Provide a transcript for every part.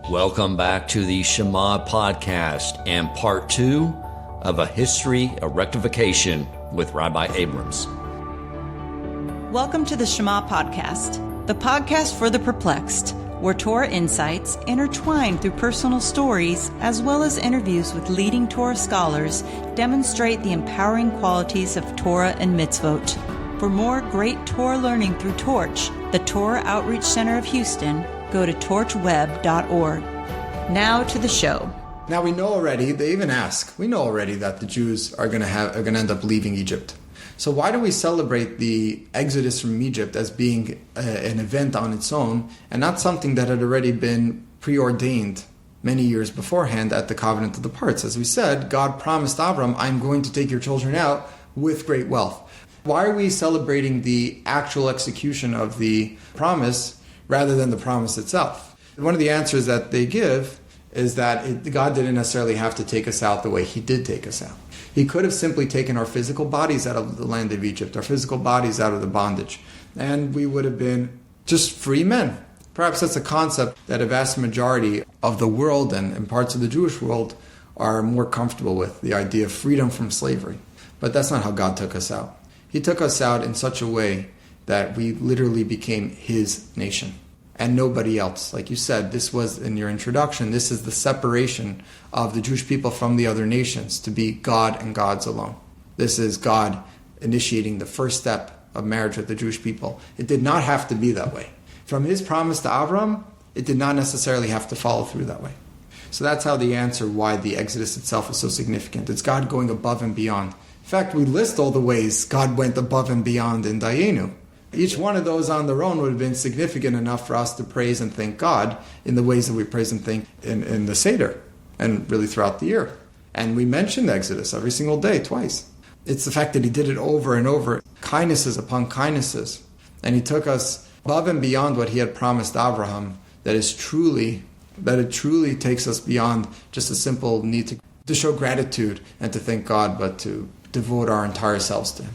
Welcome back to the Shema podcast and part 2 of A History of Rectification with Rabbi Abrams. Welcome to the Shema podcast, the podcast for the perplexed, where Torah insights intertwined through personal stories as well as interviews with leading Torah scholars demonstrate the empowering qualities of Torah and mitzvot. For more great Torah learning through Torch, the Torah Outreach Center of Houston, go to torchweb.org. Now to the show. Now we know already, they even ask, we know already that the Jews are going to end up leaving Egypt. So why do we celebrate the Exodus from Egypt as being an event on its own and not something that had already been preordained many years beforehand at the Covenant of the Parts? As we said, God promised Abram, I'm going to take your children out with great wealth. Why are we celebrating the actual execution of the promise rather than the promise itself? One of the answers that they give is that God didn't necessarily have to take us out the way He did take us out. He could have simply taken our physical bodies out of the land of Egypt, our physical bodies out of the bondage, and we would have been just free men. Perhaps that's a concept that a vast majority of the world and parts of the Jewish world are more comfortable with, the idea of freedom from slavery. But that's not how God took us out. He took us out in such a way that we literally became His nation and nobody else. Like you said, this was in your introduction, this is the separation of the Jewish people from the other nations to be God and God's alone. This is God initiating the first step of marriage with the Jewish people. It did not have to be that way. From His promise to Avram, it did not necessarily have to follow through that way. So that's how the answer why the Exodus itself is so significant. It's God going above and beyond. In fact, we list all the ways God went above and beyond in Dayenu. Each one of those on their own would have been significant enough for us to praise and thank God in the ways that we praise and thank in the Seder and really throughout the year. And we mention Exodus every single day, twice. It's the fact that He did it over and over, kindnesses upon kindnesses. And He took us above and beyond what He had promised Abraham, that it truly takes us beyond just a simple need to show gratitude and to thank God, but to devote our entire selves to Him.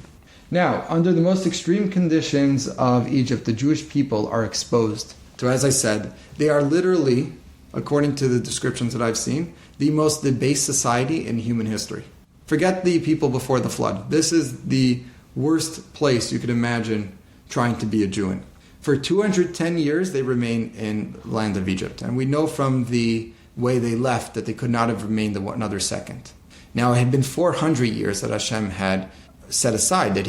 Now, under the most extreme conditions of Egypt, the Jewish people are exposed to, as I said, they are literally, according to the descriptions that I've seen, the most debased society in human history. Forget the people before the flood. This is the worst place you could imagine trying to be a Jew in. For 210 years, they remain in the land of Egypt. And we know from the way they left that they could not have remained another second. Now, it had been 400 years that Hashem had set aside, that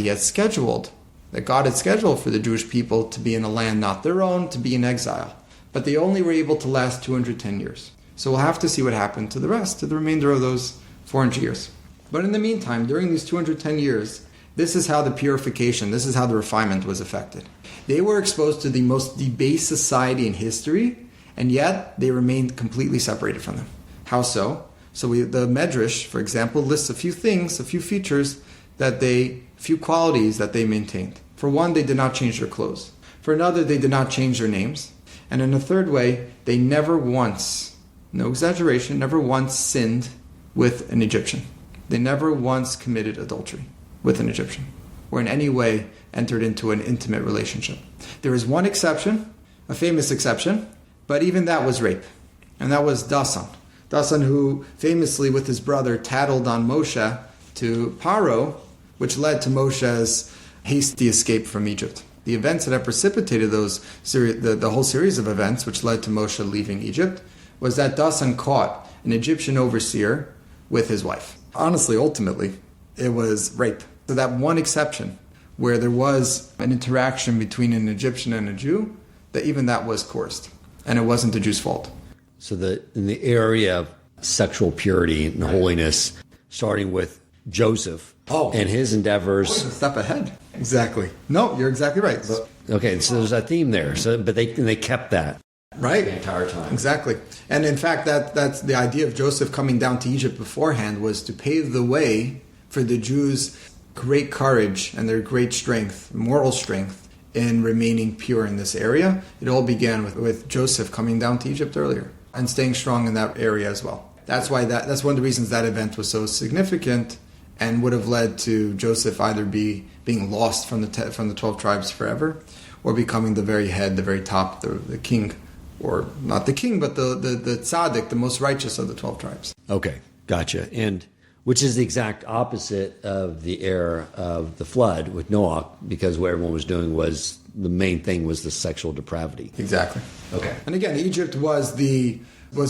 God had scheduled for the Jewish people to be in a land not their own, to be in exile. But they only were able to last 210 years. So we'll have to see what happened to the remainder of those 400 years. But in the meantime, during these 210 years, this is how the purification, this is how the refinement was effected. They were exposed to the most debased society in history, and yet they remained completely separated from them. How so? So the Medrash, for example, lists a few features few qualities that they maintained. For one, they did not change their clothes. For another, they did not change their names. And in a third way, they never once, no exaggeration, never once sinned with an Egyptian. They never once committed adultery with an Egyptian, or in any way entered into an intimate relationship. There is one exception, a famous exception, but even that was rape. And that was Dasan. Dasan, who famously with his brother tattled on Moshe to Paro, which led to Moshe's hasty escape from Egypt. The events that have precipitated the whole series of events which led to Moshe leaving Egypt was that Dasan caught an Egyptian overseer with his wife. Honestly, ultimately, it was rape. So that one exception where there was an interaction between an Egyptian and a Jew, that even that was coerced. And it wasn't the Jew's fault. So in the area of sexual purity and holiness, starting with Joseph and his endeavors. A step ahead. Exactly. No, you're exactly right. Okay, so there's a theme there. But they kept that right the entire time. Exactly. And in fact, that's the idea of Joseph coming down to Egypt beforehand, was to pave the way for the Jews' great courage and their great strength, moral strength, in remaining pure in this area. It all began with Joseph coming down to Egypt earlier and staying strong in that area as well. That's one of the reasons that event was so significant and would have led to Joseph either being lost from the 12 tribes forever, or becoming the very head, the very top, the king or not the king, but the tzaddik, the most righteous of the 12 tribes. Okay, gotcha. And which is the exact opposite of the era of the flood with Noah, because what everyone was doing was, the main thing was the sexual depravity. Exactly. Okay. And again, Egypt was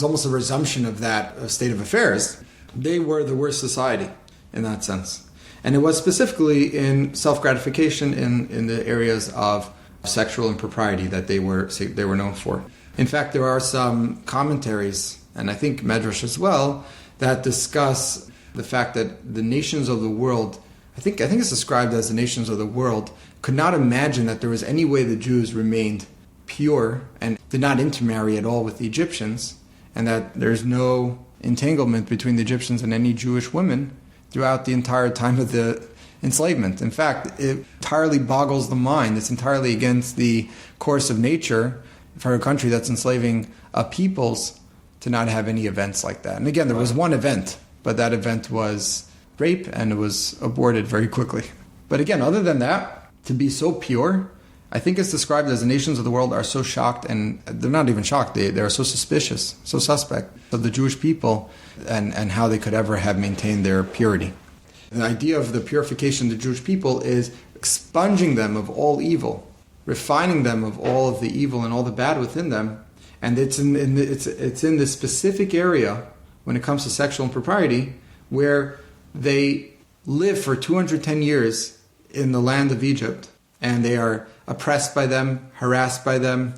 almost a resumption of that state of affairs. They were the worst society in that sense. And it was specifically in self-gratification in the areas of sexual impropriety that they were known for. In fact, there are some commentaries, and I think Medrash as well, that discuss the fact that the nations of the world, I think it's described as the nations of the world, could not imagine that there was any way the Jews remained pure and did not intermarry at all with the Egyptians, and that there's no entanglement between the Egyptians and any Jewish women throughout the entire time of the enslavement. In fact, it entirely boggles the mind. It's entirely against the course of nature for a country that's enslaving peoples to not have any events like that. And again, there was one event, but that event was rape, and it was aborted very quickly. But again, other than that, to be so pure, I think it's described as the nations of the world are so shocked, and they're not even shocked, they are so suspicious, so suspect of the Jewish people and how they could ever have maintained their purity. The idea of the purification of the Jewish people is expunging them of all evil, refining them of all of the evil and all the bad within them, and it's in this specific area when it comes to sexual impropriety where they live for 210 years in the land of Egypt, and they are oppressed by them, harassed by them.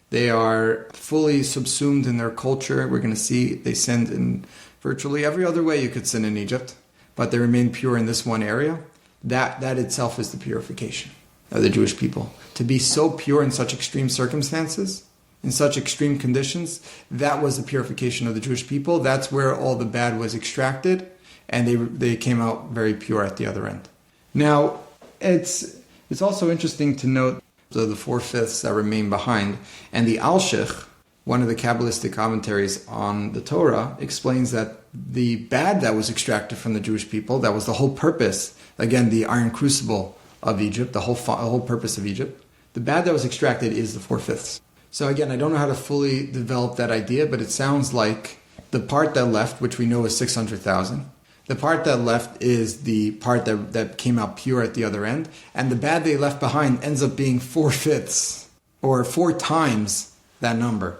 They are fully subsumed in their culture. We're going to see they sinned in virtually every other way you could sin in Egypt, but they remain pure in this one area. That itself is the purification of the Jewish people. To be so pure in such extreme circumstances, in such extreme conditions, that was the purification of the Jewish people. That's where all the bad was extracted, and they came out very pure at the other end. Now, it's also interesting to note the 4/5 that remain behind. And the Alshich, one of the Kabbalistic commentaries on the Torah, explains that the bad that was extracted from the Jewish people, that was the whole purpose, again, the iron crucible of Egypt, the whole purpose of Egypt, the bad that was extracted is the 4/5. So again, I don't know how to fully develop that idea, but it sounds like the part that left, which we know is 600,000, the part that left is the part that came out pure at the other end. And the bad they left behind ends up being 4/5 or 4 times that number.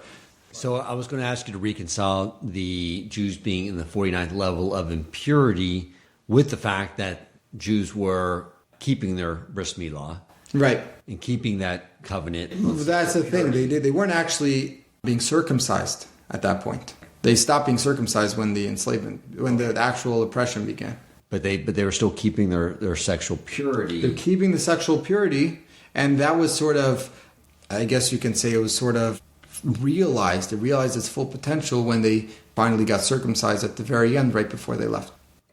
So I was going to ask you to reconcile the Jews being in the 49th level of impurity with the fact that Jews were keeping their bris milah. Right. And keeping that covenant. That's the thing. They weren't actually being circumcised at that point. They stopped being circumcised when the actual oppression began. But they were still keeping their sexual purity. They're keeping the sexual purity, and that was sort of, I guess you can say it was sort of realized. It realized its full potential when they finally got circumcised at the very end, right before they left.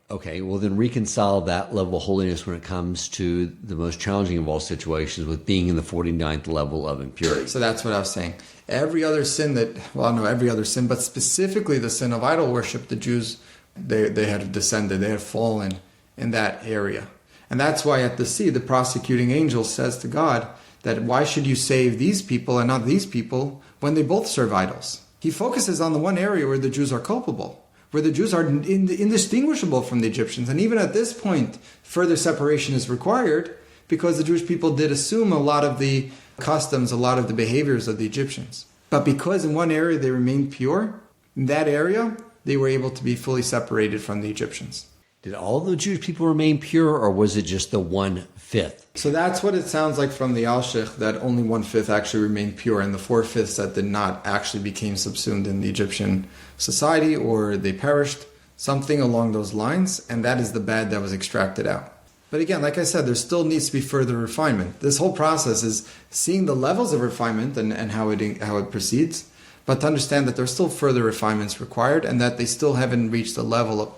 Okay, well then reconcile that level of holiness when it comes to the most challenging of all situations with being in the 49th level of impurity. So that's what I was saying. Every other sin but specifically the sin of idol worship, the Jews, they had descended, they had fallen in that area. And that's why at the sea, the prosecuting angel says to God that why should you save these people and not these people when they both serve idols? He focuses on the one area where the Jews are culpable, where the Jews are indistinguishable from the Egyptians. And even at this point, further separation is required because the Jewish people did assume a lot of the customs, a lot of the behaviors of the Egyptians. But because in one area they remained pure, in that area, they were able to be fully separated from the Egyptians. Did all the Jewish people remain pure, or was it just the 1/5? So that's what it sounds like from the Alshich, that only 1/5 actually remained pure, and the 4/5 that did not actually became subsumed in the Egyptian society, or they perished, something along those lines, and that is the bad that was extracted out. But again, like I said, there still needs to be further refinement. This whole process is seeing the levels of refinement and how it proceeds, but to understand that there's still further refinements required, and that they still haven't reached the level of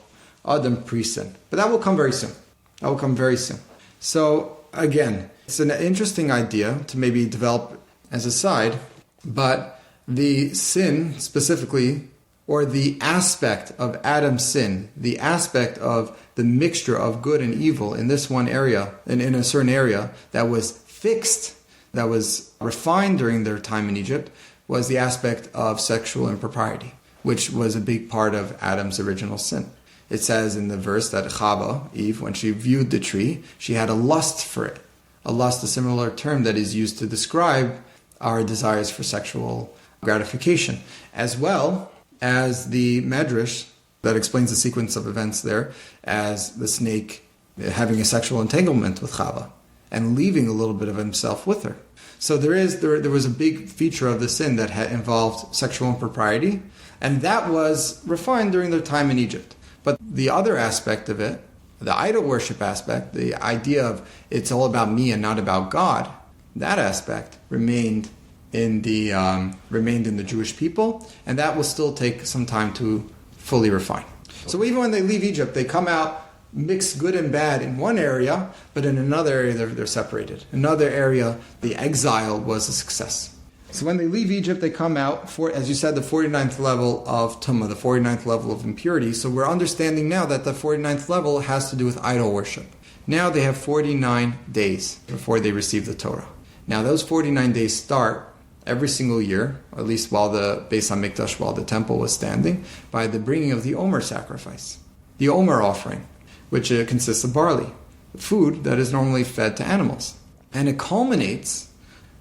Adam pre-sin. But that will come very soon. So again, it's an interesting idea to maybe develop as a side, but the sin specifically, or the aspect of Adam's sin, the aspect of the mixture of good and evil in this one area, and in a certain area that was fixed, that was refined during their time in Egypt, was the aspect of sexual impropriety, which was a big part of Adam's original sin. It says in the verse that Chava, Eve, when she viewed the tree, she had a lust for it. A lust, a similar term that is used to describe our desires for sexual gratification, as well as the Medrash that explains the sequence of events there as the snake having a sexual entanglement with Chava and leaving a little bit of himself with her. So there was a big feature of the sin that had involved sexual impropriety, and that was refined during their time in Egypt. But the other aspect of it, the idol worship aspect, the idea of it's all about me and not about God, that aspect remained in the Jewish people, and that will still take some time to fully refine. So even when they leave Egypt, they come out mixed good and bad in one area, but in another area they're separated. Another area, the exile was a success. So when they leave Egypt, they come out for, as you said, the 49th level of Tumah, the 49th level of impurity. So we're understanding now that the 49th level has to do with idol worship. Now they have 49 days before they receive the Torah. Now those 49 days start every single year, or at least while the Beis HaMikdash, while the temple was standing, by the bringing of the Omer sacrifice, the Omer offering, which consists of barley, food that is normally fed to animals. And it culminates,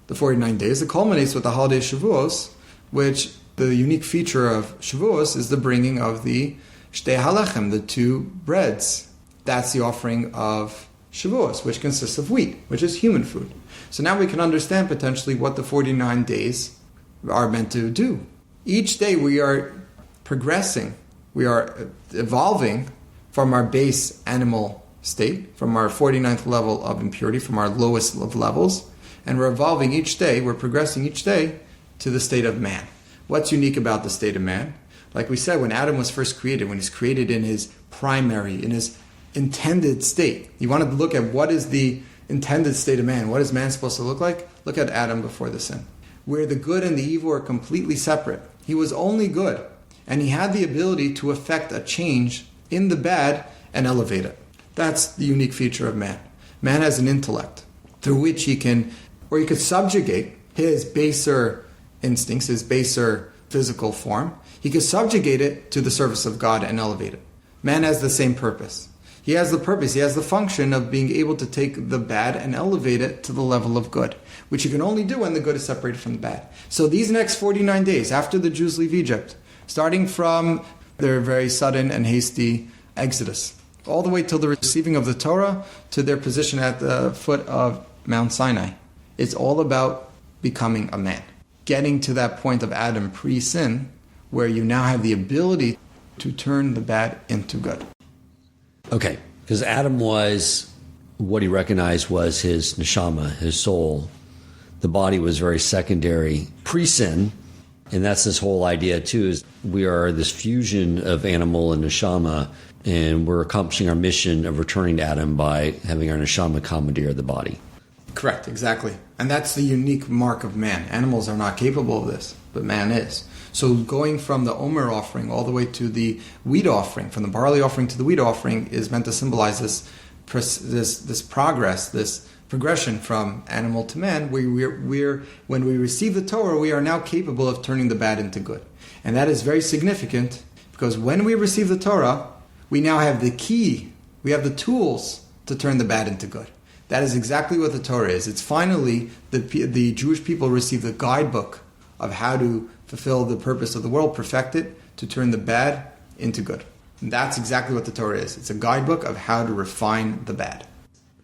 the 49 days, it culminates with the holiday Shavuos, which the unique feature of Shavuos is the bringing of the Shtei Halechem, the two breads. That's the offering of Shavuos, which consists of wheat, which is human food. So now we can understand potentially what the 49 days are meant to do. Each day we are progressing, we are evolving from our base animal state, from our 49th level of impurity, from our lowest of levels, and we're evolving each day, we're progressing each day to the state of man. What's unique about the state of man? Like we said, when Adam was first created, when he's created in his primary, in his intended state, you wanted to look at what is the intended state of man. What is man supposed to look like? Look at Adam before the sin, where the good and the evil are completely separate. He was only good, and he had the ability to affect a change in the bad and elevate it. That's the unique feature of man. Man has an intellect through which he could subjugate his baser instincts, his baser physical form. He could subjugate it to the service of God and elevate it. Man has the same purpose. He has the purpose, he has the function of being able to take the bad and elevate it to the level of good, which you can only do when the good is separated from the bad. So these next 49 days, after the Jews leave Egypt, starting from their very sudden and hasty exodus, all the way till the receiving of the Torah, to their position at the foot of Mount Sinai, it's all about becoming a man. Getting to that point of Adam pre-sin, where you now have the ability to turn the bad into good. Okay, because Adam was, what he recognized was his neshama, his soul. The body was very secondary pre-sin, and that's this whole idea too, is we are this fusion of animal and neshama, and we're accomplishing our mission of returning to Adam by having our neshama commandeer the body. Correct, exactly. And that's the unique mark of man. Animals are not capable of this, but man is. So going from the Omer offering all the way to the wheat offering, from the barley offering to the wheat offering, is meant to symbolize this progress, this progression from animal to man. When we receive the Torah, we are now capable of turning the bad into good. And that is very significant, because when we receive the Torah, we now have the key, we have the tools to turn the bad into good. That is exactly what the Torah is. It's finally the Jewish people receive the guidebook of how to fulfill the purpose of the world, perfect it, to turn the bad into good. And that's exactly what the Torah is. It's a guidebook of how to refine the bad.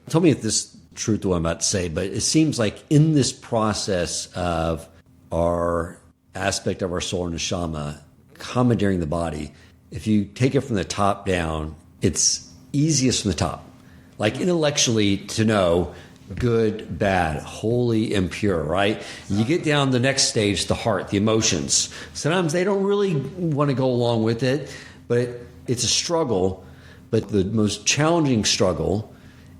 Tell me if this is true to what I'm about to say, but it seems like in this process of our aspect of our soul and neshama commandeering the body, if you take it from the top down, it's easiest from the top. Like intellectually to know good, bad, holy, impure, right? You get down the next stage, the heart, the emotions. Sometimes they don't really want to go along with it, but it's a struggle. But the most challenging struggle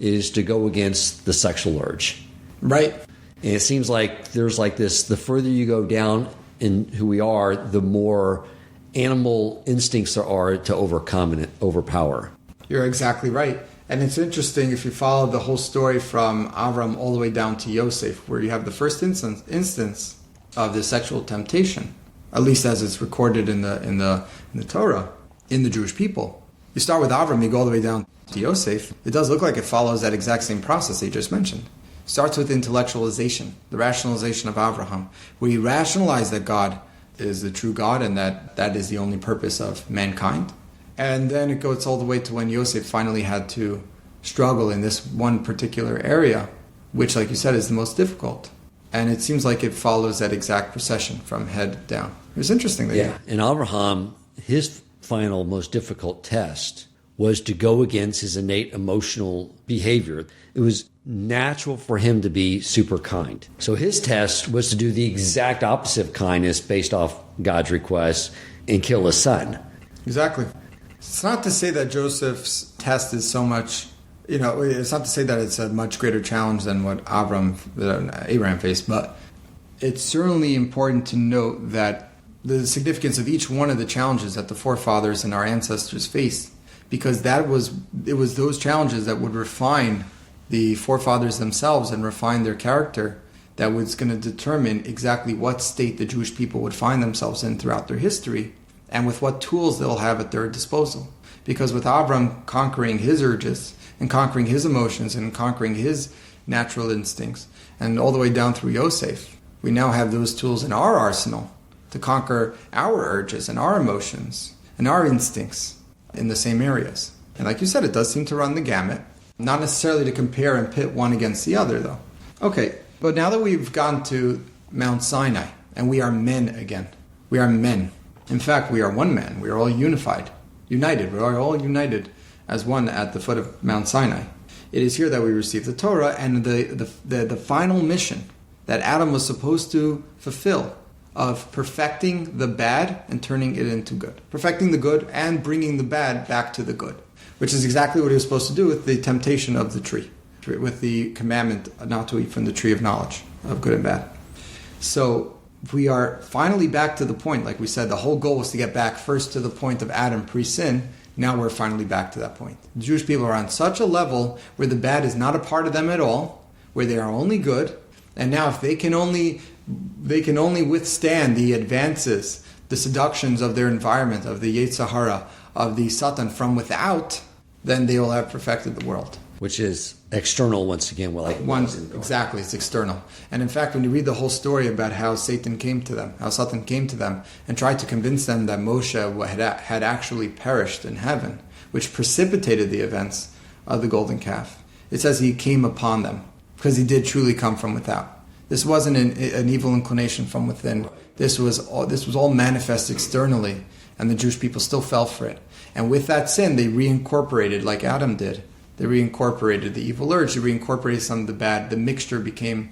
is to go against the sexual urge. Right. And it seems like there's like this, the further you go down in who we are, the more animal instincts there are to overcome and overpower. You're exactly right. And it's interesting if you follow the whole story from Avram all the way down to Yosef, where you have the first instance of the sexual temptation, at least as it's recorded in the Torah, in the Jewish people. You start with Avram, you go all the way down to Yosef. It does look like it follows that exact same process they just mentioned. It starts with intellectualization, the rationalization of Avraham, where he rationalized that God is the true God and that is the only purpose of mankind. And then it goes all the way to when Yosef finally had to struggle in this one particular area, which, like you said, is the most difficult. And it seems like it follows that exact procession from head down. It was interesting. And Abraham, his final most difficult test was to go against his innate emotional behavior. It was natural for him to be super kind. So his test was to do the exact opposite of kindness based off God's request and kill his son. Exactly. It's not to say that Joseph's test is so much, it's not to say that it's a much greater challenge than what Abraham faced, but it's certainly important to note that the significance of each one of the challenges that the forefathers and our ancestors faced, because it was those challenges that would refine the forefathers themselves and refine their character, that was going to determine exactly what state the Jewish people would find themselves in throughout their history, and with what tools they'll have at their disposal. Because with Abram conquering his urges and conquering his emotions and conquering his natural instincts, and all the way down through Yosef, we now have those tools in our arsenal to conquer our urges and our emotions and our instincts in the same areas. And like you said, it does seem to run the gamut. Not necessarily to compare and pit one against the other, though. Okay, but now that we've gone to Mount Sinai, and we are men again. We are men. In fact, we are one man. We are all unified. United. We are all united as one at the foot of Mount Sinai. It is here that we receive the Torah and the final mission that Adam was supposed to fulfill of perfecting the bad and turning it into good. Perfecting the good and bringing the bad back to the good, which is exactly what he was supposed to do with the temptation of the tree, with the commandment not to eat from the tree of knowledge of good and bad. So we are finally back to the point, like we said, the whole goal was to get back first to the point of Adam pre-sin. Now we're finally back to that point. The Jewish people are on such a level where the bad is not a part of them at all, where they are only good. And now if they can only withstand the advances, the seductions of their environment, of the Yetzer Hara, of the Satan from without, then they will have perfected the world. Which is external once again. Exactly, it's external. And in fact, when you read the whole story about how Satan came to them and tried to convince them that Moshe had actually perished in heaven, which precipitated the events of the golden calf, it says he came upon them, because he did truly come from without. This wasn't an evil inclination from within. This was all manifest externally, and the Jewish people still fell for it. And with that sin, they reincorporated, like Adam did. They reincorporated the evil urge. They reincorporated some of the bad. The mixture became,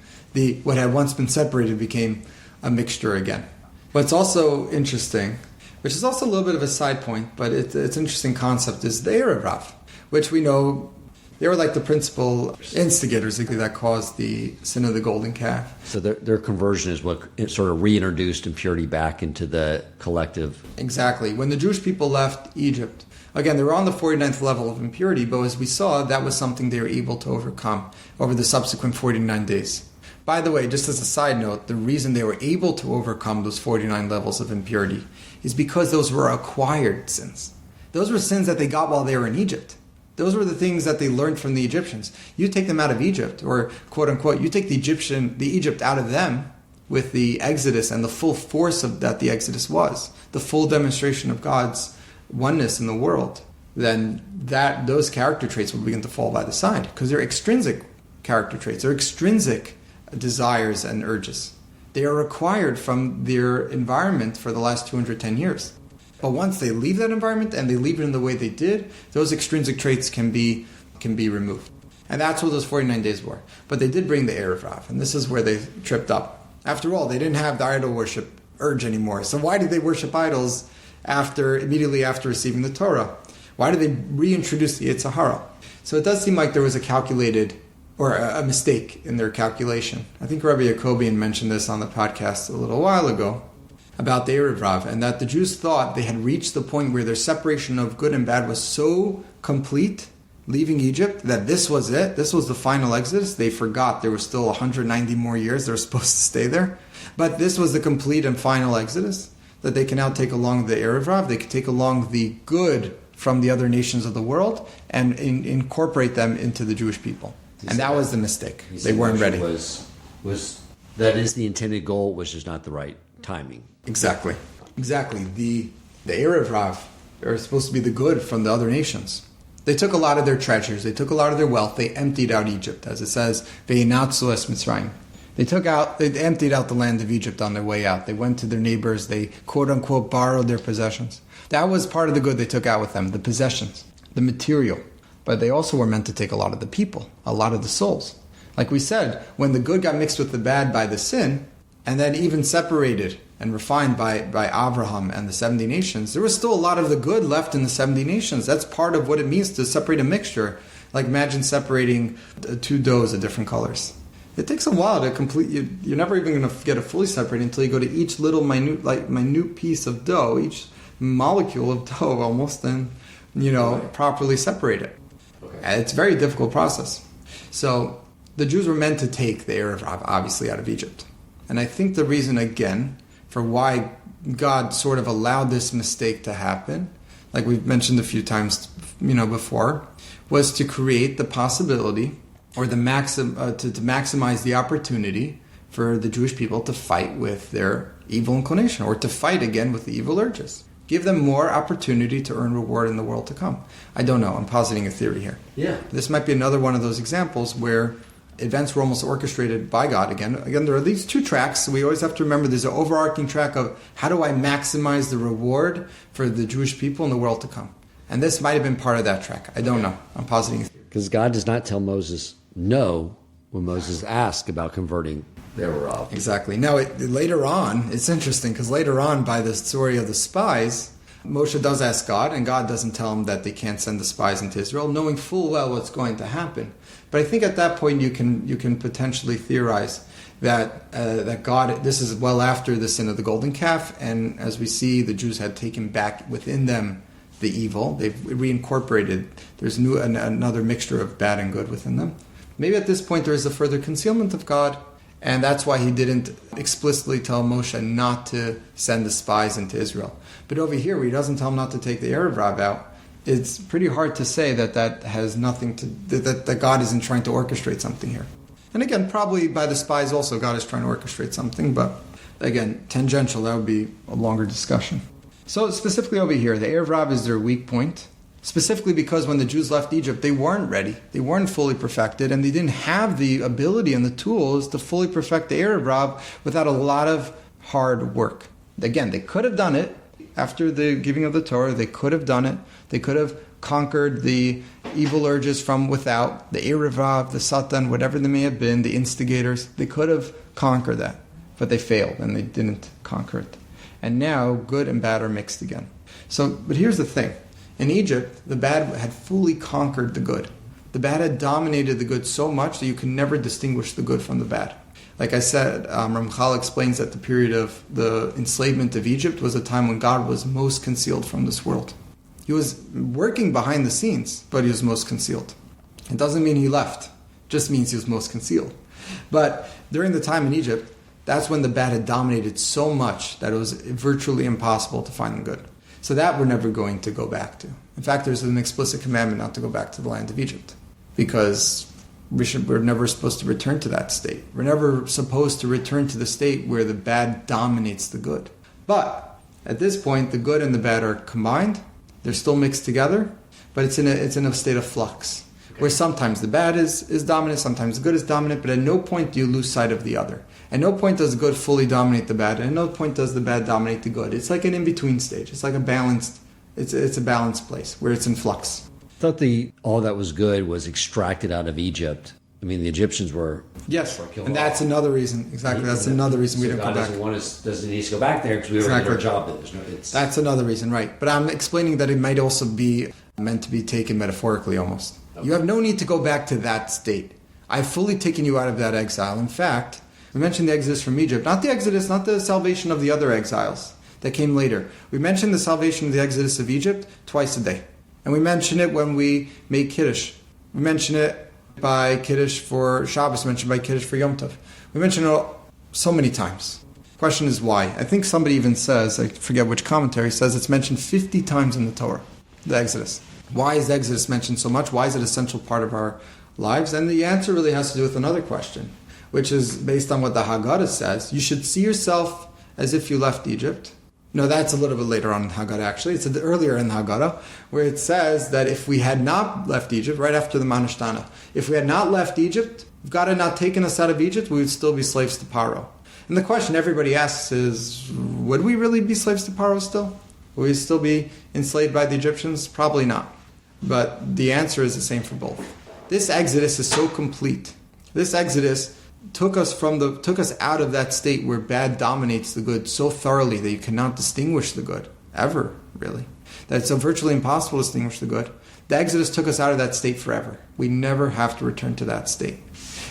what had once been separated became a mixture again. What's also interesting, which is also a little bit of a side point, but it's an interesting concept, is the Erev, which we know they were like the principal instigators that caused the sin of the golden calf. So their conversion is what sort of reintroduced impurity back into the collective. Exactly. When the Jewish people left Egypt, again, they were on the 49th level of impurity, but as we saw, that was something they were able to overcome over the subsequent 49 days. By the way, just as a side note, the reason they were able to overcome those 49 levels of impurity is because those were acquired sins. Those were sins that they got while they were in Egypt. Those were the things that they learned from the Egyptians. You take them out of Egypt, or quote unquote, you take the Egypt out of them with the Exodus and the full force of that the Exodus was, the full demonstration of God's oneness in the world, then those character traits will begin to fall by the side, because they're extrinsic character traits. They're extrinsic desires and urges. They are acquired from their environment for the last 210 years. But once they leave that environment and they leave it in the way they did, those extrinsic traits can be removed. And that's what those 49 days were. But they did bring the Erev Rav, and this is where they tripped up. After all, they didn't have the idol worship urge anymore. So why did they worship idols immediately after receiving the Torah? Why did they reintroduce the Yetzer Hara? So it does seem like there was a calculated, or a mistake in their calculation. I think Rabbi Yacobian mentioned this on the podcast a little while ago about the Erev Rav, and that the Jews thought they had reached the point where their separation of good and bad was so complete leaving Egypt, that this was it. This was the final exodus. They forgot there were still 190 more years they were supposed to stay there. But this was the complete and final exodus, that they can now take along the Erev Rav. They can take along the good from the other nations of the world and incorporate them into the Jewish people. And that was the mistake. They weren't ready. That is the intended goal, was just not the right timing. Exactly. The Erev Rav are supposed to be the good from the other nations. They took a lot of their treasures. They took a lot of their wealth. They emptied out Egypt, as it says, Ve'inatzu es Mitzrayim. They emptied out the land of Egypt on their way out. They went to their neighbors. They, quote unquote, borrowed their possessions. That was part of the good they took out with them, the possessions, the material. But they also were meant to take a lot of the people, a lot of the souls. Like we said, when the good got mixed with the bad by the sin, and then even separated and refined by Abraham and the 70 nations, there was still a lot of the good left in the 70 nations. That's part of what it means to separate a mixture. Like imagine separating two doughs of different colors. It takes a while to complete. You're never even going to get it fully separated until you go to each little minute piece of dough, each molecule of dough almost, and properly separate it. Okay. It's a very difficult process. So the Jews were meant to take the Erev Rav, obviously, out of Egypt. And I think the reason, again, for why God sort of allowed this mistake to happen, like we've mentioned a few times, before, was to create the possibility or to maximize the opportunity for the Jewish people to fight with their evil inclination, or to fight again with the evil urges. Give them more opportunity to earn reward in the world to come. I don't know. I'm positing a theory here. Yeah. This might be another one of those examples where events were almost orchestrated by God. Again, there are these two tracks. So we always have to remember there's an overarching track of how do I maximize the reward for the Jewish people in the world to come. And this might have been part of that track. I don't know. I'm positing a theory. Because God does not tell Moses no when Moses asks about converting their Rav. Exactly. Now, later on, it's interesting because later on, by the story of the spies, Moshe does ask God, and God doesn't tell him that they can't send the spies into Israel, knowing full well what's going to happen. But I think at that point you can potentially theorize that God, this is well after the sin of the golden calf, and as we see, the Jews had taken back within them the evil. They've reincorporated. There's another mixture of bad and good within them. Maybe at this point there is a further concealment of God, and that's why he didn't explicitly tell Moshe not to send the spies into Israel. But over here, where he doesn't tell him not to take the Erev Rav out, it's pretty hard to say that has nothing to that God isn't trying to orchestrate something here. And again, probably by the spies also, God is trying to orchestrate something. But again, tangential, that would be a longer discussion. So specifically over here, the Erev Rav is their weak point. Specifically because when the Jews left Egypt, they weren't ready. They weren't fully perfected, and they didn't have the ability and the tools to fully perfect the Erev Rav without a lot of hard work. Again, they could have done it after the giving of the Torah. They could have done it. They could have conquered the evil urges from without, the Erev Rav, the Satan, whatever they may have been, the instigators. They could have conquered that, but they failed and they didn't conquer it. And now good and bad are mixed again. But here's the thing. In Egypt, the bad had fully conquered the good. The bad had dominated the good so much that you could never distinguish the good from the bad. Like I said, Ramchal explains that the period of the enslavement of Egypt was a time when God was most concealed from this world. He was working behind the scenes, but he was most concealed. It doesn't mean he left. It just means he was most concealed. But during the time in Egypt, that's when the bad had dominated so much that it was virtually impossible to find the good. So that we're never going to go back to. In fact, there's an explicit commandment not to go back to the land of Egypt, because we're never supposed to return to that state. We're never supposed to return to the state where the bad dominates the good. But at this point, the good and the bad are combined. They're still mixed together, but it's in a state of flux, where sometimes the bad is dominant, sometimes the good is dominant, but at no point do you lose sight of the other. At no point does the good fully dominate the bad, and at no point does the bad dominate the good. It's like an in-between stage. It's like a balanced place where it's in flux. I thought all that was good was extracted out of Egypt. I mean, the Egyptians were... Yes, and that's another reason. Exactly, that's another reason we don't go back. Doesn't need to go back there because we already did our job. That's another reason, right. But I'm explaining that it might also be meant to be taken metaphorically almost. Okay. You have no need to go back to that state. I've fully taken you out of that exile. In fact, we mentioned the exodus from Egypt. Not the exodus, not the salvation of the other exiles that came later. We mentioned the salvation of the exodus of Egypt twice a day. And we mention it when we make Kiddush. We mention it by Kiddush for Shabbos, mentioned by Kiddush for Yom Tov. We mention it so many times. The question is why. I think somebody even says, I forget which commentary, says it's mentioned 50 times in the Torah, the Exodus. Why is the Exodus mentioned so much? Why is it an essential part of our lives? And the answer really has to do with another question, which is based on what the Haggadah says. You should see yourself as if you left Egypt. No, that's a little bit later on in Haggadah, actually. It's earlier in the Haggadah, where it says that if we had not left Egypt, right after the Manashtana, if we had not left Egypt, if God had not taken us out of Egypt, we would still be slaves to Paro. And the question everybody asks is, would we really be slaves to Paro still? Would we still be enslaved by the Egyptians? Probably not. But the answer is the same for both. This Exodus is so complete. This Exodus took us out of that state where bad dominates the good so thoroughly that you cannot distinguish the good, ever, really. That it's virtually impossible to distinguish the good. The Exodus took us out of that state forever. We never have to return to that state.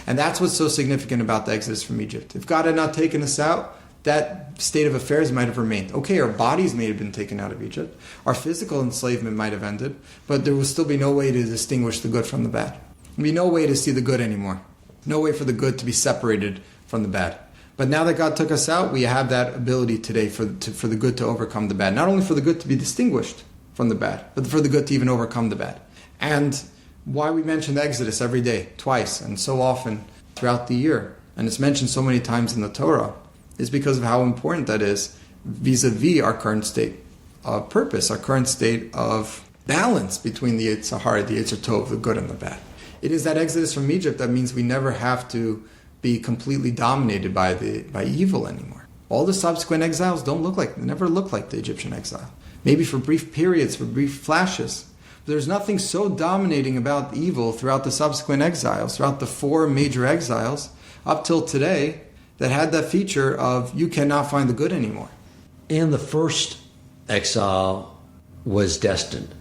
And that's what's so significant about the Exodus from Egypt. If God had not taken us out, that state of affairs might have remained. Okay, our bodies may have been taken out of Egypt. Our physical enslavement might have ended, but there will still be no way to distinguish the good from the bad. There will be no way to see the good anymore. No way for the good to be separated from the bad. But now that God took us out, we have that ability today for the good to overcome the bad. Not only for the good to be distinguished from the bad, but for the good to even overcome the bad. And why we mention the Exodus every day, twice, and so often throughout the year, and it's mentioned so many times in the Torah, is because of how important that is vis-a-vis our current state of purpose, our current state of balance between the Yetzer Hara, the Yetzer Tov, the good and the bad. It is that Exodus from Egypt that means we never have to be completely dominated by evil anymore. All the subsequent exiles never look like the Egyptian exile. Maybe for brief periods, for brief flashes. But there's nothing so dominating about evil throughout the subsequent exiles, throughout the 4 major exiles, up till today, that had that feature of you cannot find the good anymore. And the first exile was destined.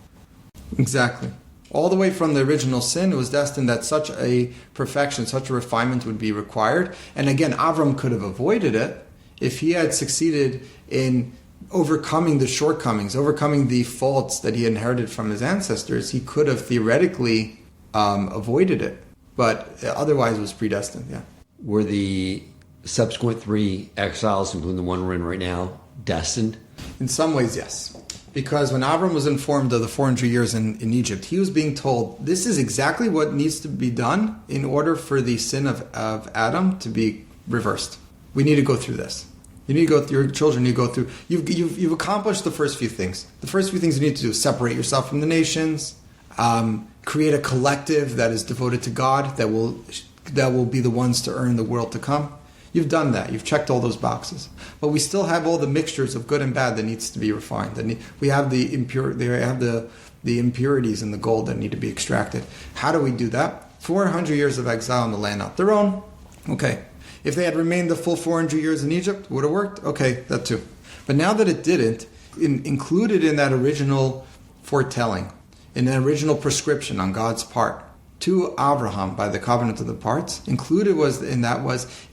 Exactly. All the way from the original sin, it was destined that such a perfection, such a refinement would be required. And again, Avram could have avoided it if he had succeeded in overcoming the shortcomings, overcoming the faults that he inherited from his ancestors. He could have theoretically avoided it, but otherwise it was predestined. Yeah. Were the subsequent 3 exiles, including the one we're in right now, destined? In some ways, yes. Because when Avram was informed of the 400 years in Egypt, he was being told, this is exactly what needs to be done in order for the sin of Adam to be reversed. We need to go through this. You need to go through, your children need to go through. You've accomplished the first few things. The first few things you need to do is separate yourself from the nations, create a collective that is devoted to God, that will be the ones to earn the world to come. You've done that. You've checked all those boxes. But we still have all the mixtures of good and bad that needs to be refined. We have the impurities in the gold that need to be extracted. How do we do that? 400 years of exile in the land not their own. Okay. If they had remained the full 400 years in Egypt, would have worked? Okay, that too. But now that it didn't, included in that original foretelling, in the original prescription on God's part, to Abraham by the covenant of the parts, included was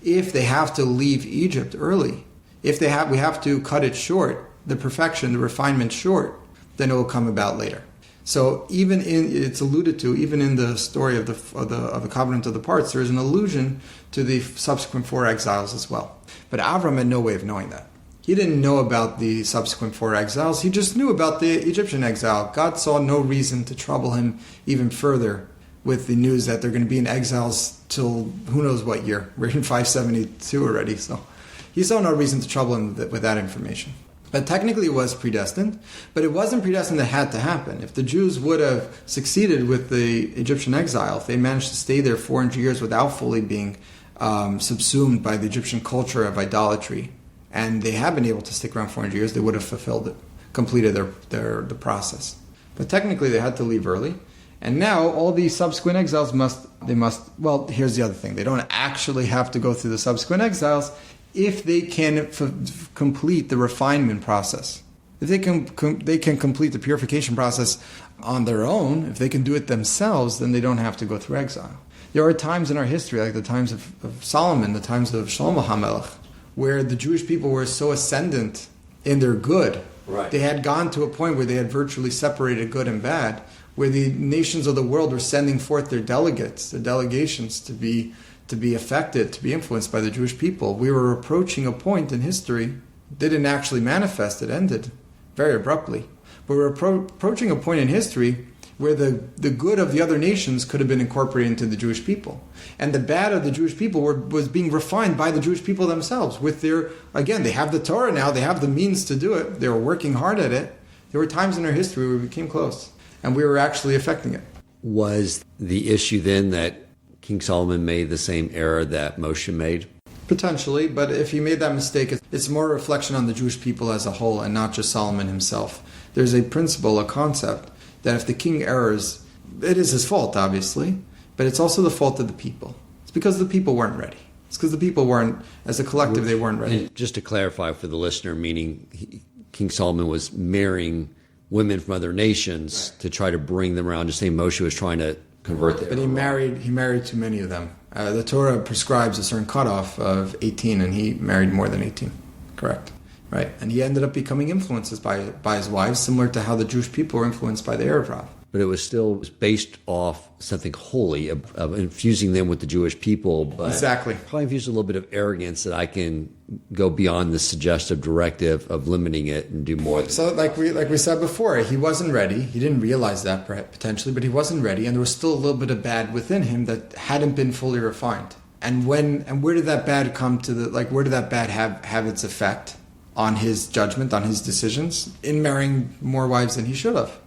if they have to leave Egypt early, we have to cut it short, the perfection, the refinement short, then it will come about later. So it's alluded to even in the story of the covenant of the parts, there is an allusion to the subsequent 4 exiles as well. But Avram had no way of knowing that. He didn't know about the subsequent 4 exiles. He just knew about the Egyptian exile. God saw no reason to trouble him even further with the news that they're going to be in exiles till who knows what year. We're in 572 already, so he saw no reason to trouble him with that information. But technically it was predestined, but it wasn't predestined that had to happen. If the Jews would have succeeded with the Egyptian exile, if they managed to stay there 400 years without fully being subsumed by the Egyptian culture of idolatry, and they have been able to stick around 400 years, they would have fulfilled it, completed the process. But technically they had to leave early. And now all these subsequent exiles well, here's the other thing. They don't actually have to go through the subsequent exiles if they can complete the refinement process. If they can complete the purification process on their own, if they can do it themselves, then they don't have to go through exile. There are times in our history, like the times of Solomon, the times of Shlomo HaMelech, where the Jewish people were so ascendant in their good, Right. They had gone to a point where they had virtually separated good and bad, where the nations of the world were sending forth their delegates, their delegations to be affected, to be influenced by the Jewish people. We were approaching a point in history, didn't actually manifest, it ended very abruptly. But we're approaching a point in history where the good of the other nations could have been incorporated into the Jewish people. And the bad of the Jewish people was being refined by the Jewish people themselves with their, again, they have the Torah now, they have the means to do it, they were working hard at it. There were times in our history where we became close, and we were actually affecting it. Was the issue then that King Solomon made the same error that Moshe made? Potentially, but if he made that mistake, it's more a reflection on the Jewish people as a whole and not just Solomon himself. There's a principle, a concept, that if the king errs, it is his fault, obviously, but it's also the fault of the people. It's because the people weren't ready. It's because the people weren't, as a collective, they weren't ready. And just to clarify for the listener, meaning King Solomon was marrying women from other nations to try to bring them around, just saying Moshe was trying to convert them. But he married too many of them. The Torah prescribes a certain cutoff of 18, and he married more than 18. Correct. Right. And he ended up becoming influenced by his wives, similar to how the Jewish people were influenced by the Arab Rav. But it was still based off something holy, of infusing them with the Jewish people. But exactly. Probably infused a little bit of arrogance that I can go beyond the suggestive directive of limiting it and do more. So like we said before, he wasn't ready. He didn't realize that potentially, but he wasn't ready. And there was still a little bit of bad within him that hadn't been fully refined. And where did that bad come to where did that bad have its effect on his judgment, on his decisions? In marrying more wives than he should have.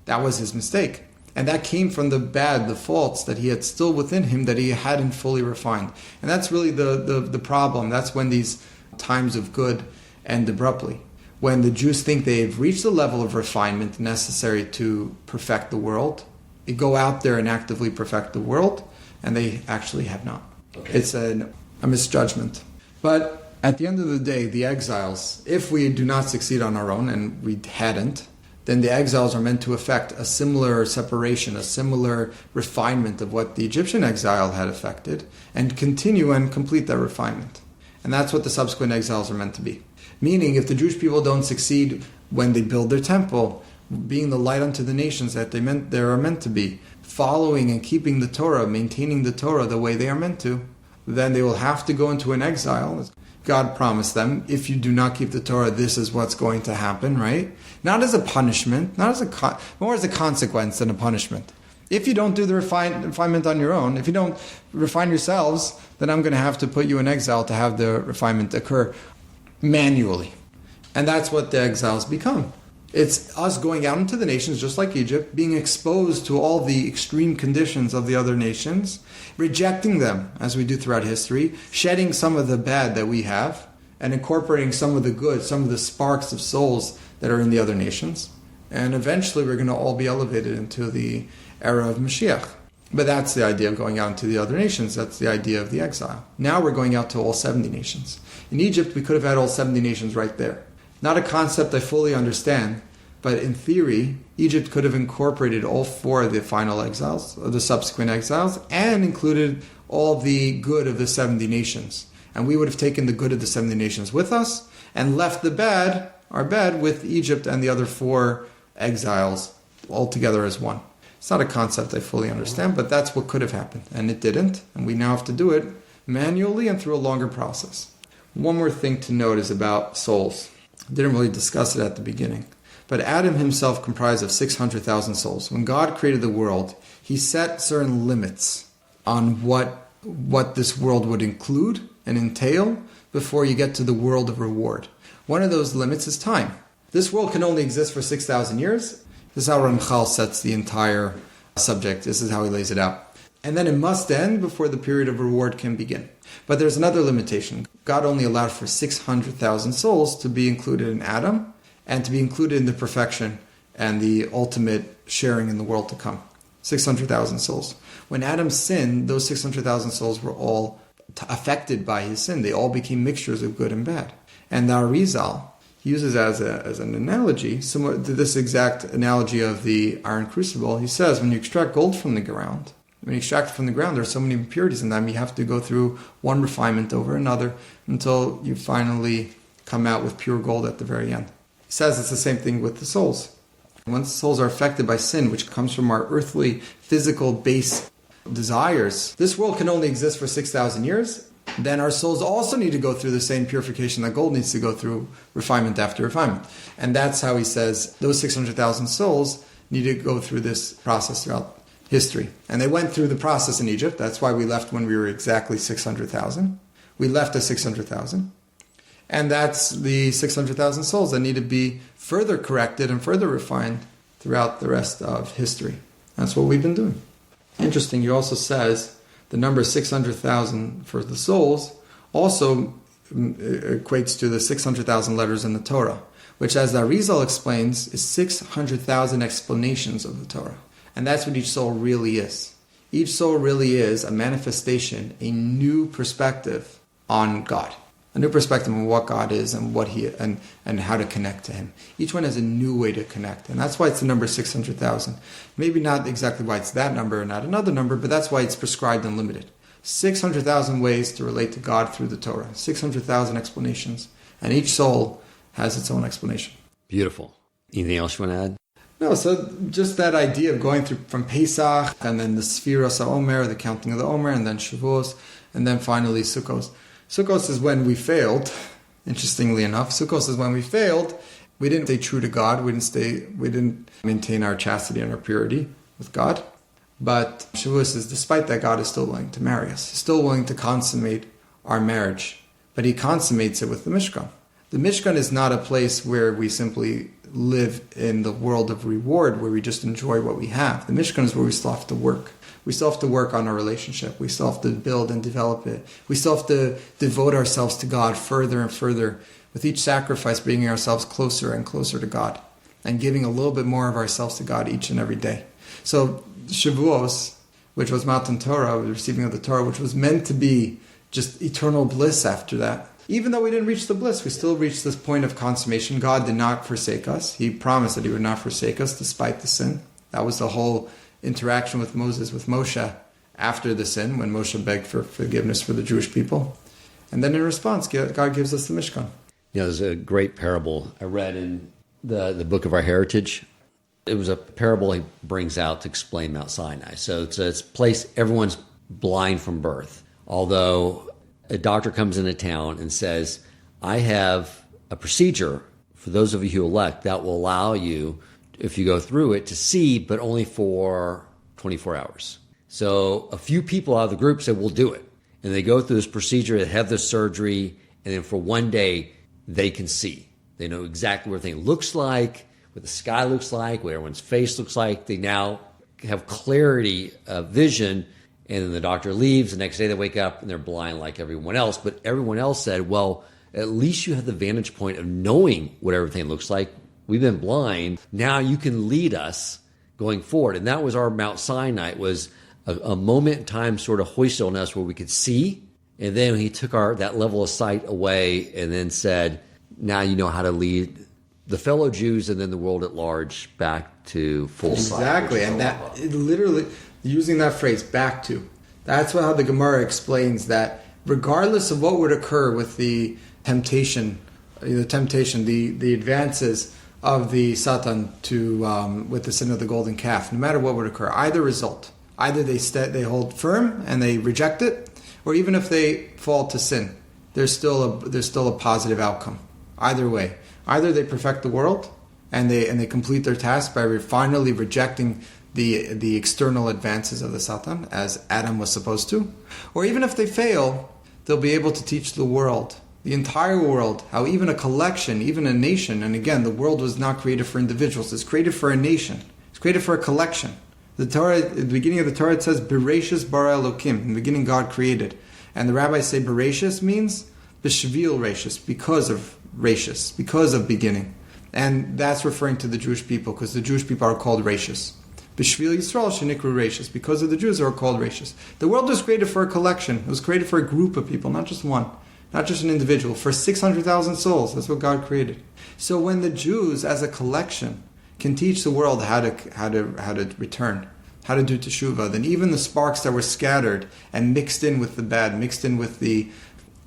That was his mistake. And that came from the faults that he had still within him that he hadn't fully refined. And that's really the problem. That's when these times of good end abruptly. When the Jews think they've reached the level of refinement necessary to perfect the world, they go out there and actively perfect the world, and they actually have not. Okay. It's a misjudgment. But at the end of the day, the exiles, if we do not succeed on our own, and we hadn't, then the exiles are meant to effect a similar separation, a similar refinement of what the Egyptian exile had affected, and continue and complete that refinement. And that's what the subsequent exiles are meant to be. Meaning, if the Jewish people don't succeed when they build their temple, being the light unto the nations that they are meant to be, following and keeping the Torah, maintaining the Torah the way they are meant to, then they will have to go into an exile. God promised them, if you do not keep the Torah, this is what's going to happen, right? Not as a punishment, more as a consequence than a punishment. If you don't do the refinement on your own, if you don't refine yourselves, then I'm going to have to put you in exile to have the refinement occur manually. And that's what the exiles become. It's us going out into the nations, just like Egypt, being exposed to all the extreme conditions of the other nations, rejecting them, as we do throughout history, shedding some of the bad that we have, and incorporating some of the good, some of the sparks of souls that are in the other nations. And eventually we're going to all be elevated into the era of Mashiach. But that's the idea of going out into the other nations. That's the idea of the exile. Now we're going out to all 70 nations. In Egypt, we could have had all 70 nations right there. Not a concept I fully understand, but in theory, Egypt could have incorporated all 4 of the final exiles, or the subsequent exiles, and included all the good of the 70 nations. And we would have taken the good of the 70 nations with us, and left the bad, our bad, with Egypt and the other 4 exiles all together as one. It's not a concept I fully understand, but that's what could have happened. And it didn't, and we now have to do it manually and through a longer process. One more thing to note is about souls. Didn't really discuss it at the beginning. But Adam himself comprised of 600,000 souls. When God created the world, he set certain limits on what this world would include and entail before you get to the world of reward. One of those limits is time. This world can only exist for 6,000 years. This is how Ramchal sets the entire subject. This is how he lays it out. And then it must end before the period of reward can begin. But there's another limitation. God only allowed for 600,000 souls to be included in Adam and to be included in the perfection and the ultimate sharing in the world to come. 600,000 souls. When Adam sinned, those 600,000 souls were all affected by his sin. They all became mixtures of good and bad. And the Arizal uses as an analogy, similar to this exact analogy of the iron crucible. He says, when you extract gold from the ground, when you extract it from the ground, there are so many impurities in them, you have to go through one refinement over another until you finally come out with pure gold at the very end. He says it's the same thing with the souls. Once souls are affected by sin, which comes from our earthly, physical, base desires, this world can only exist for 6,000 years. Then our souls also need to go through the same purification that gold needs to go through, refinement after refinement. And that's how he says those 600,000 souls need to go through this process throughout history. And they went through the process in Egypt. That's why we left when we were exactly 600,000. We left at 600,000. And that's the 600,000 souls that need to be further corrected and further refined throughout the rest of history. That's what we've been doing. Interesting, he also says the number 600,000 for the souls also equates to the 600,000 letters in the Torah, which, as the Arizal explains, is 600,000 explanations of the Torah. And that's what each soul really is. Each soul really is a manifestation, a new perspective on God. A new perspective on what God is and what He and how to connect to Him. Each one has a new way to connect, and that's why it's the number 600,000. Maybe not exactly why it's that number and not another number, but that's why it's prescribed and limited. 600,000 ways to relate to God through the Torah. 600,000 explanations, and each soul has its own explanation. Beautiful. Anything else you want to add? No, so just that idea of going through from Pesach, and then the Sfiros HaOmer, the counting of the Omer, and then Shavuos, and then finally Sukkos. Sukkos is when we failed. Interestingly enough, Sukkos is when we failed. We didn't stay true to God. We didn't maintain our chastity and our purity with God. But Shavuos is, despite that, God is still willing to marry us. He's still willing to consummate our marriage. But He consummates it with the Mishkan. The Mishkan is not a place where we simply live in the world of reward, where we just enjoy what we have. The Mishkan is where we still have to work. We still have to work on our relationship. We still have to build and develop it. We still have to devote ourselves to God further and further, with each sacrifice bringing ourselves closer and closer to God, and giving a little bit more of ourselves to God each and every day. So Shavuos, which was Matan Torah, the receiving of the Torah, which was meant to be just eternal bliss after that. Even though we didn't reach the bliss, we still reached this point of consummation. God did not forsake us. He promised that He would not forsake us despite the sin. That was the whole interaction with Moses, with Moshe, after the sin, when Moshe begged for forgiveness for the Jewish people. And then in response, God gives us the Mishkan. You know, there's a great parable I read in the book of our heritage. It was a parable he brings out to explain Mount Sinai. So it's a place everyone's blind from birth. Although a doctor comes into town and says, I have a procedure for those of you who elect that will allow you, if you go through it, to see, but only for 24 hours. So a few people out of the group said, we'll do it. And they go through this procedure, they have this surgery, and then for one day, they can see. They know exactly what everything looks like, what the sky looks like, what everyone's face looks like. They now have clarity of vision, and then the doctor leaves. The next day they wake up and they're blind like everyone else. But everyone else said, well, at least you have the vantage point of knowing what everything looks like. We've been blind. Now you can lead us going forward. And that was our Mount Sinai. It was a moment in time sort of hoisted on us where we could see. And then He took that level of sight away and then said, now you know how to lead the fellow Jews and then the world at large back to full sight. Exactly. And that literally, using that phrase, back to, that's how the Gemara explains that regardless of what would occur with the temptation, the advances of the Satan to with the sin of the golden calf, no matter what would occur, either result, either they hold firm and they reject it, or even if they fall to sin, there's still a positive outcome. Either way, either they perfect the world and they complete their task by finally rejecting the external advances of the Satan, as Adam was supposed to, or even if they fail, they'll be able to teach the world, the entire world, how even a collection, even a nation, and again, the world was not created for individuals, it's created for a nation, it's created for a collection. The Torah, at the beginning of the Torah, it says, Bereshis bara Elokim, in the beginning God created. And the rabbis say Bereshis means B'shvil Reshis, because of Reshis, because of beginning. And that's referring to the Jewish people, because the Jewish people are called Reshis. B'shvil Yisrael shenikru Reshis, because of the Jews are called Reshis. The world was created for a collection. It was created for a group of people, not just one, not just an individual, for 600,000 souls. That's what God created. So when the Jews, as a collection, can teach the world how to return, how to do teshuvah, then even the sparks that were scattered and mixed in with the bad, mixed in with the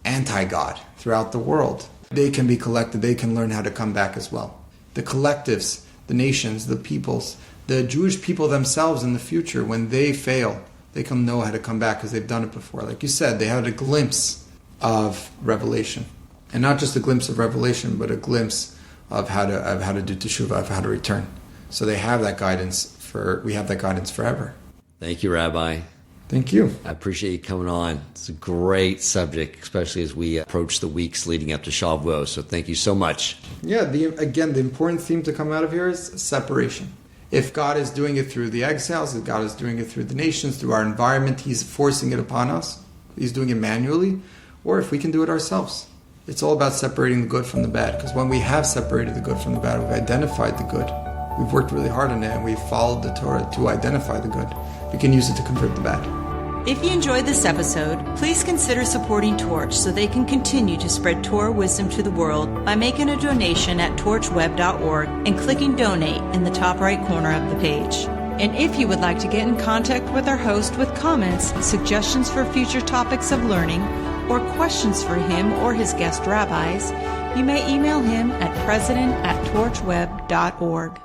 anti-God throughout the world, they can be collected, they can learn how to come back as well. the collectives, the nations, the peoples, the Jewish people themselves in the future, when they fail, they can know how to come back because they've done it before. Like you said, they had a glimpse of revelation. And not just a glimpse of revelation, but a glimpse of how to do teshuvah, of how to return. So they have that guidance we have that guidance forever. Thank you, Rabbi. Thank you. I appreciate you coming on. It's a great subject, especially as we approach the weeks leading up to Shavuot. So thank you so much. Yeah, the important theme to come out of here is separation. If God is doing it through the exiles, if God is doing it through the nations, through our environment, He's forcing it upon us. He's doing it manually. Or if we can do it ourselves. It's all about separating the good from the bad. Because when we have separated the good from the bad, we've identified the good. We've worked really hard on it, and we've followed the Torah to identify the good. We can use it to convert the bad. If you enjoyed this episode, please consider supporting Torch so they can continue to spread Torah wisdom to the world by making a donation at torchweb.org and clicking donate in the top right corner of the page. And if you would like to get in contact with our host with comments, suggestions for future topics of learning, or questions for him or his guest rabbis, you may email him at president@torchweb.org.